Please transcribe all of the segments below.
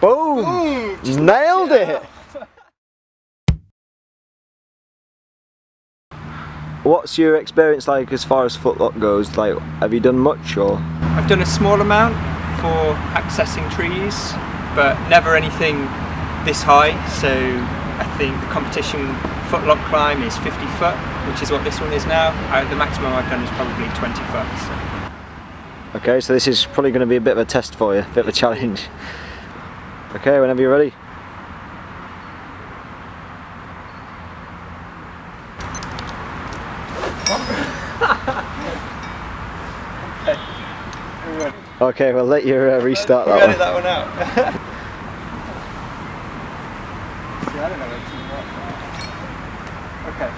Boom! Boom. Nailed it! What's your experience like as far as footlock goes? Like, have you done much or? I've done a small amount for accessing trees, but never anything this high. So I think the competition footlock climb is 50 foot, which is what this one is now. The maximum I've done is probably 20 foot. So. Okay, so this is probably going to be a bit of a test for you, a bit of a challenge. Okay, whenever you're ready. Okay, we'll let you restart that one. Edit that one out. See, I don't know where to work. Okay.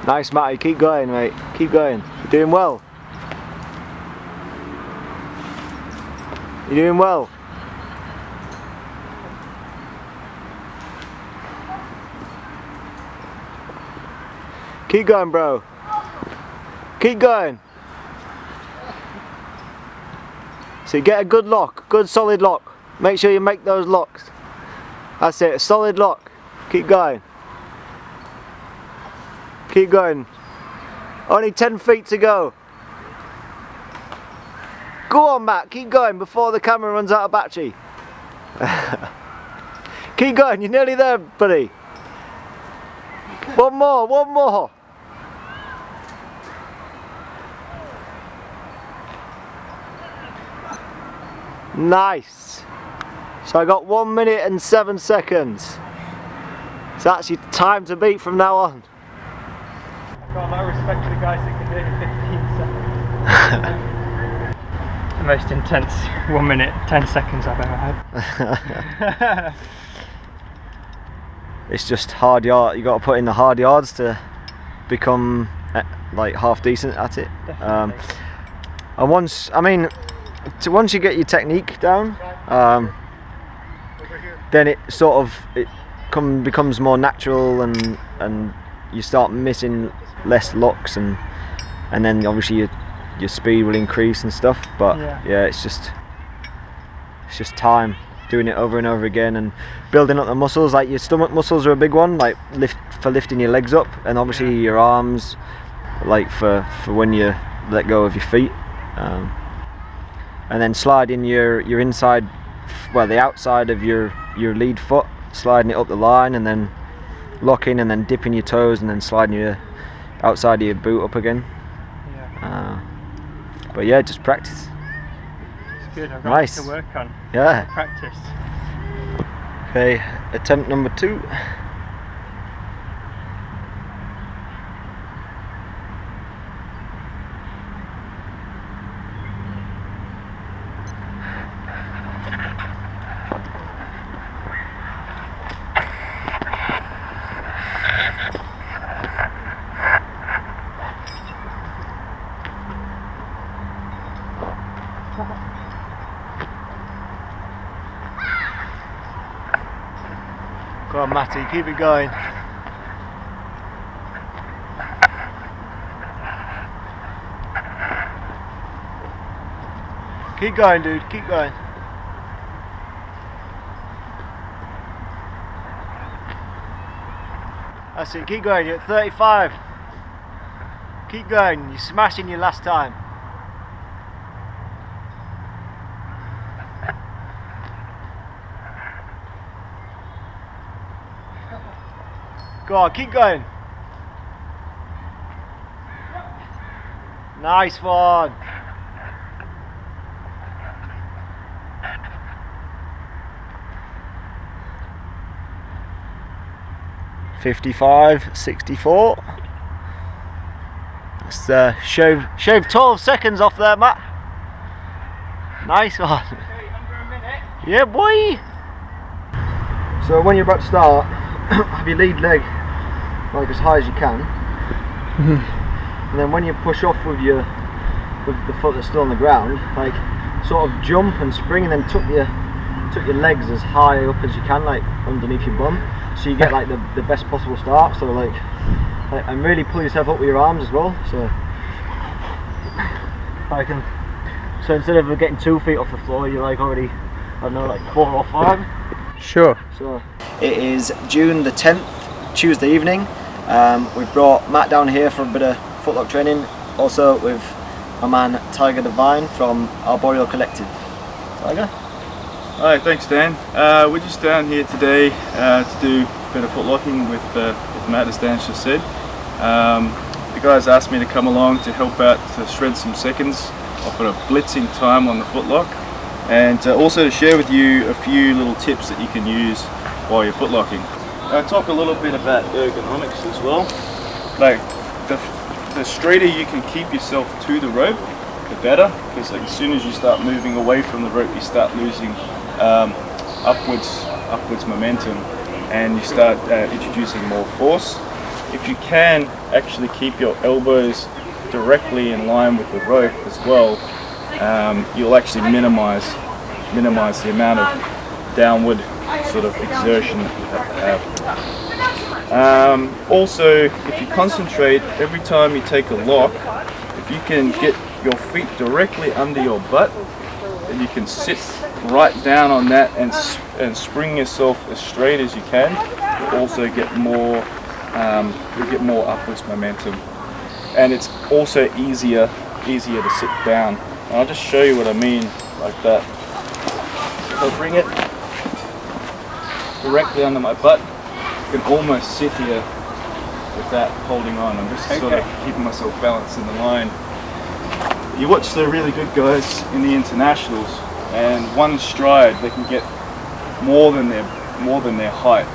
Nice, Matty. Keep going, mate. Keep going. You're doing well. You're doing well. Keep going, bro. Keep going. So get a good lock, good solid lock. Make sure you make those locks. That's it, a solid lock. Keep going. Keep going. Only 10 feet to go. Go on, Matt, keep going before the camera runs out of battery. Keep going, you're nearly there, buddy. One more, one more. Nice. So I got 1 minute and 7 seconds. So that's your time to beat from now on. Got a lot of respect for the guys that can do it in 15 seconds. The most intense 1 minute 10 seconds I've ever had. It's just hard yard. You got to put in the hard yards to become like half decent at it. And once, I mean, once you get your technique down, then it sort of becomes more natural, and you start missing less locks, and then obviously your speed will increase and stuff. But yeah, it's just time, doing it over and over again and building up the muscles. Like your stomach muscles are a big one, like for lifting your legs up, and obviously your arms, like for when you let go of your feet, and then sliding your inside, well, the outside of your lead foot, sliding it up the line, and then locking, and then dipping your toes, and then sliding your outside of your boot up again. But yeah, just practice. It's good. I've got nice to work on. Yeah. Practice. Okay, attempt number 2. Go on, Matty, keep it going. Keep going, dude, keep going. That's it, keep going, you're at 35. Keep going, you're smashing your last time. Go on, keep going. Nice one. $55.64. Let's shave 12 seconds off there, Matt. Nice one. Okay, under a minute. Yeah, boy. So when you're about to start, have your lead leg like as high as you can, and then when you push off with the foot that's still on the ground, like sort of jump and spring, and then tuck your legs as high up as you can, like underneath your bum, so you get like the best possible start. So like and really pull yourself up with your arms as well. So so instead of getting 2 feet off the floor, you're like already, I don't know, like 4 or 5. Sure. So it is June the 10th, Tuesday evening. We've brought Matt down here for a bit of footlock training, also with my man Tiger Divine from Arborist Collective. Tiger? Hi, thanks Dan. We're just down here today to do a bit of footlocking with Matt, as Dan just said. The guys asked me to come along to help out to shred some seconds, offer a blitzing time on the footlock, and also to share with you a few little tips that you can use while you're footlocking. I'll talk a little bit about ergonomics as well. Like the straighter you can keep yourself to the rope, the better, because like, as soon as you start moving away from the rope, you start losing upwards momentum, and you start introducing more force. If you can actually keep your elbows directly in line with the rope as well, you'll actually minimize the amount of downward sort of exertion that you have to have. Also, if you concentrate every time you take a lock, if you can get your feet directly under your butt, then you can sit right down on that and spring yourself as straight as you can. You'll also get more upwards momentum, and it's also easier to sit down. And I'll just show you what I mean, like that. If I bring it directly under my butt, I can almost sit here without holding on. I'm just sort of keeping myself balanced in the line. You watch the really good guys in the internationals, and one stride they can get more than their height.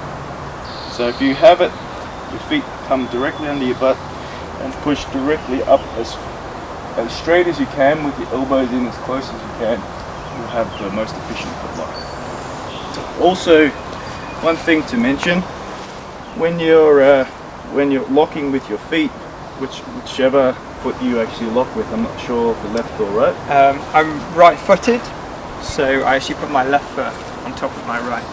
So if you have it, your feet come directly under your butt and push directly up as straight as you can with your elbows in as close as you can, you'll have the most efficient footlock. Also, one thing to mention, when you're locking with your feet, whichever foot you actually lock with, I'm not sure if the left or right. I'm right-footed, so I actually put my left foot on top of my right.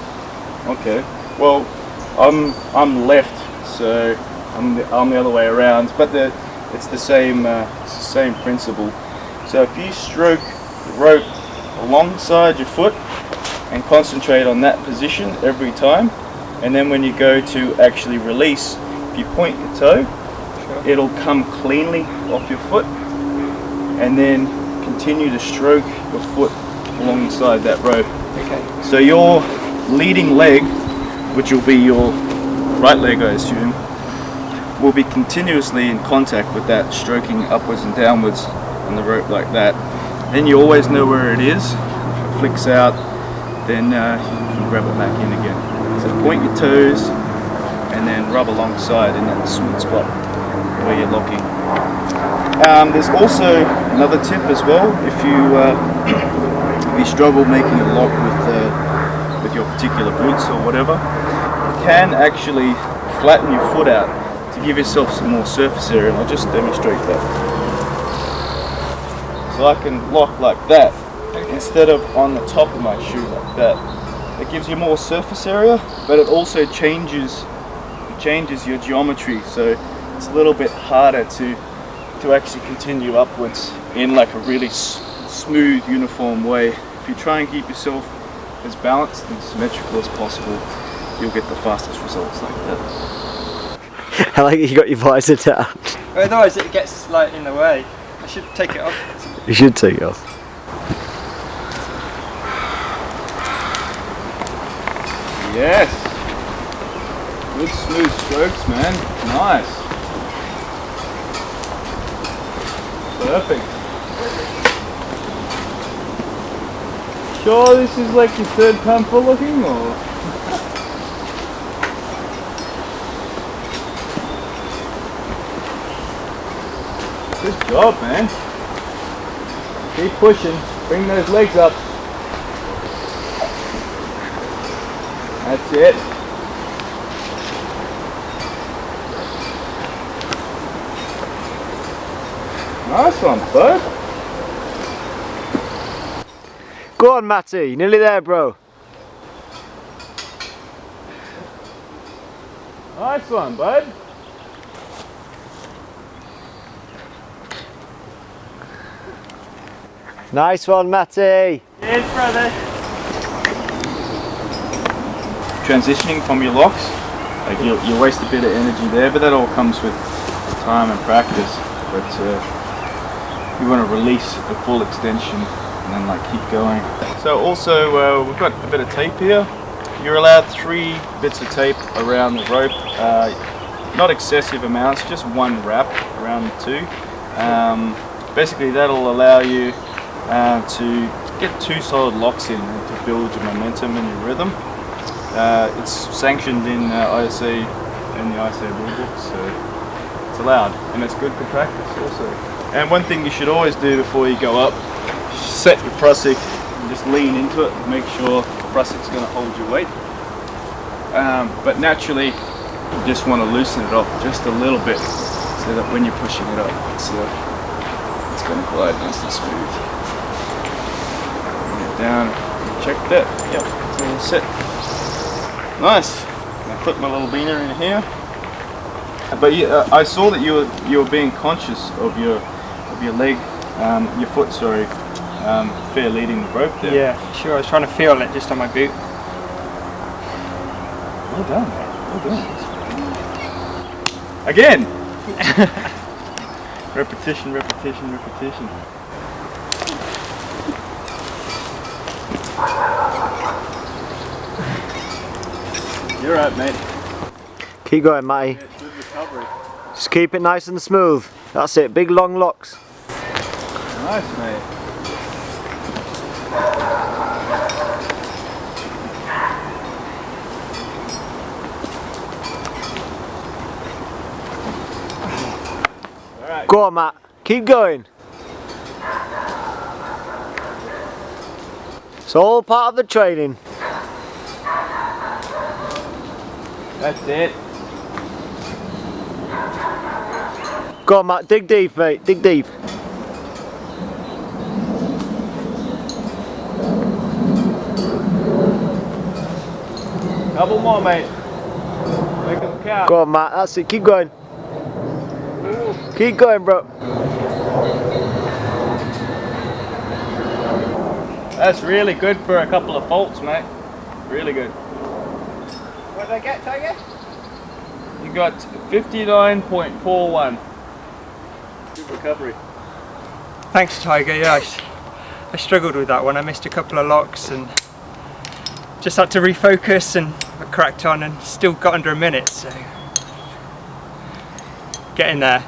Okay. Well, I'm left, so I'm the other way around, but it's the same principle. So if you stroke the rope alongside your foot and concentrate on that position every time, and then when you go to actually release, if you point your toe, it'll come cleanly off your foot, and then continue to stroke your foot alongside that rope. Okay. So your leading leg, which will be your right leg I assume, will be continuously in contact with that, stroking upwards and downwards on the rope like that. Then you always know where it is. If it flicks out, then you can grab it back in again. So point your toes and then rub alongside in that sweet spot where you're locking. There's also another tip as well. If you struggle making a lock with your particular boots or whatever, you can actually flatten your foot out to give yourself some more surface area, and I'll just demonstrate that. So I can lock like that instead of on the top of my shoe like that. It gives you more surface area, but it also changes your geometry, so it's a little bit harder to actually continue upwards in like a really smooth, uniform way. If you try and keep yourself as balanced and symmetrical as possible, you'll get the fastest results like that. I like that you got your visor down. Otherwise it gets like in the way. I should take it off. You should take it off. Yes! Good smooth strokes, man. Nice. Perfect. Sure this is like your third time for looking, or? Good job, man. Keep pushing. Bring those legs up. That's it. Nice one, bud. Go on, Matty, nearly there, bro. Nice one, bud. Nice one, Matty. Cheers, brother. Transitioning from your locks, like you'll waste a bit of energy there, but that all comes with time and practice. But you want to release the full extension and then like keep going. So also we've got a bit of tape here. You're allowed 3 bits of tape around the rope, not excessive amounts, just 1 wrap around the 2. Basically that'll allow you to get 2 solid locks in to build your momentum and your rhythm. It's sanctioned in ISA and the ISA rulebook, so it's allowed, and it's good for practice also. And one thing you should always do before you go up, set your prusik and just lean into it, make sure the prusik's going to hold your weight. But naturally, you just want to loosen it off just a little bit, so that when you're pushing it up, it's going to glide nice and smooth. Bring it down, check that, yep, it's all set. Nice. I clip my little beaner in here. But I saw that you were being conscious of your leg, your foot, sorry, fair leading the rope there. Yeah, sure. I was trying to feel it just on my boot. Well done, mate. Well done. Again. Repetition, repetition, repetition. You're right, mate. Keep going, Matty. Yeah, it's good recovery. Just keep it nice and smooth. That's it, big long locks. Nice, mate. All right. Go on, Matt. Keep going. It's all part of the training. That's it. Go on, Matt. Dig deep, mate. Dig deep. Couple more, mate. Make them count. Go on, Matt. That's it. Keep going. Keep going, bro. That's really good for a couple of faults, mate. Really good. What did I get, Tiger? You got 59.41. Good recovery. Thanks, Tiger. Yeah, I struggled with that one. I missed a couple of locks and just had to refocus, and I cracked on and still got under a minute, so getting there.